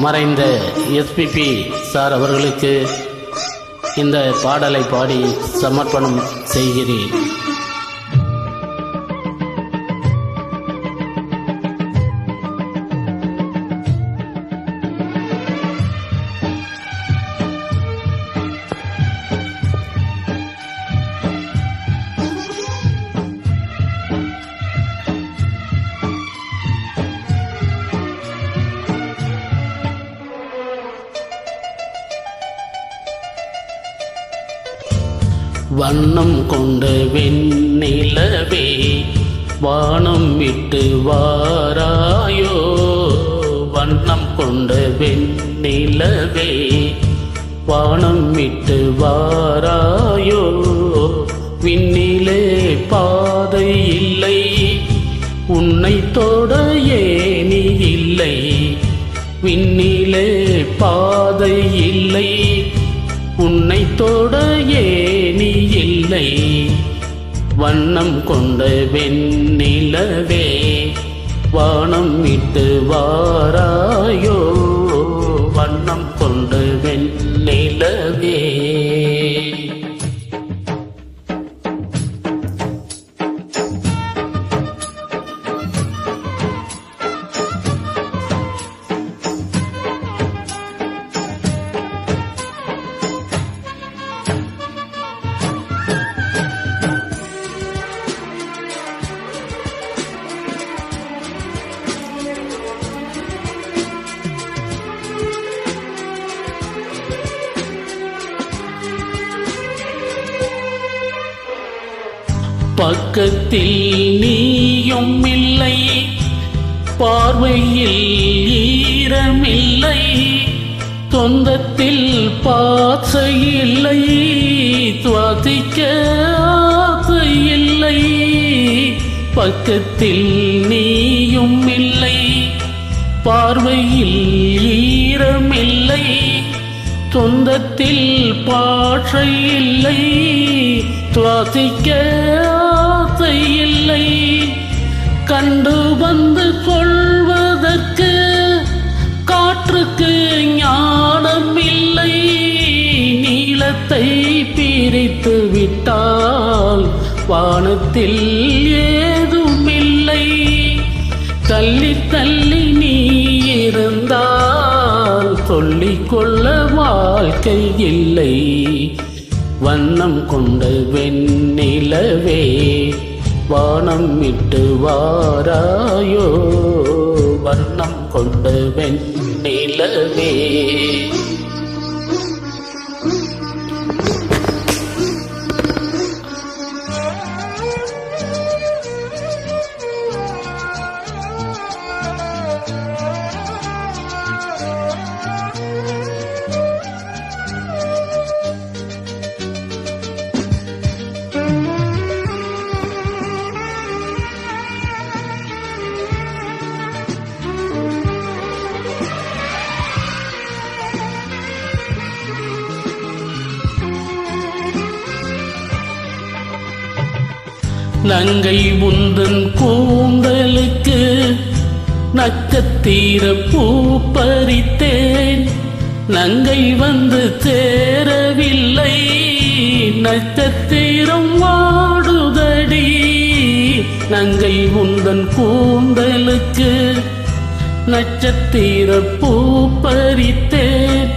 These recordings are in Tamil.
மறைந்த எஸ்பிபி சார் அவர்களுக்கு இந்த பாடலை பாடி சமர்ப்பணம் செய்கிறேன். வண்ணம் கொண்ட வெண்ணிலவே வானம் விட்டு வாராயோ, வண்ணம் கொண்ட வெண்ணிலவே வானம் விட்டு வாராயோ, விண்ணிலே பாதை இல்லை உன்னை தொட ஏனி இல்லை, விண்ணிலே பாதை இல்லை உன்னை தொட ஏனி இல்லை, வண்ணம் கொண்ட வெண்ணிலவே வானம் விட்டு வாராயோ, வண்ணம் கொண்ட வெண்ணிலவே. பக்கத்தில் நீயும் இல்லை, பார்வையில் ஈரமில்லை, சொந்தத்தில் பாசை இல்லை, துவாசிக்க ஆசை இல்லை, பக்கத்தில் நீயும் இல்லை, பார்வையில் ஈரமில்லை, சொந்தத்தில் பாஷை இல்லை, துவாசிக்க ஆசை இல்லை, கண்டு வந்து கொள்வதற்கு காற்றுக்கு ஞானம் இல்லை, நீளத்தை பிரித்து விட்டால் வானத்தில் ஏதுமில்லை, தள்ளி தள்ளி நீ இருந்தால் சொல்லிக்கொள்ள வாழ்க்கை இல்லை, வண்ணம் கொண்ட வெண்ணிலவே வானம் விட்டு வாராயோ, வண்ணம் கொண்ட வெண்ணிலவே. நங்கை உந்தன் கூந்தலுக்கு நட்சத்திர பூ பறித்தேன், நங்கை வந்து சேரவில்லை, நட்சத்திரம் வாடுதடி, நங்கை உந்தன் கூந்தலுக்கு நட்சத்திர பூ பறித்தேன்,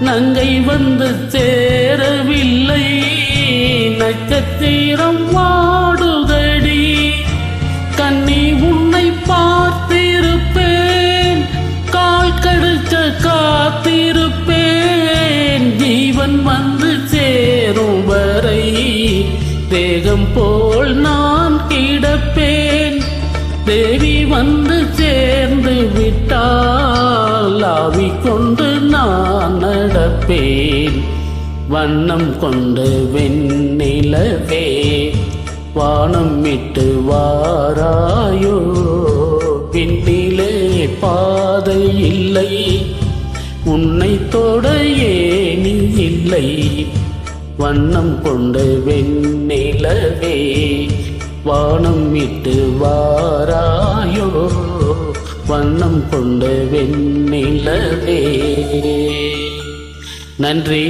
நங்கை வந்து சேரவில்லை, நட்சத்திரம் வாடுதடி, கண்ணி உன்னை பார்த்திருப்பேன், கால் கடுக்க காத்திருப்பேன், ஜீவன் வந்து சேரும் வரை தேகம் போல் நான் கிடப்பேன், தேவி வந்து சேர்ந்து விட்டால் ஆவி கொண்டு நான் நடப்பேன், வண்ணம் கொண்டு வெண்ணிலவே வானம் விட்டு வாராயோ, விண்ணிலே பாதை இல்லை உன்னை தொட ஏனி இல்லை, வண்ணம் கொண்டு வெண்ணிலவே வானம் விட்டு வாராயோ, வண்ணம் கொண்டு வெண்ணிலவே. நன்றி.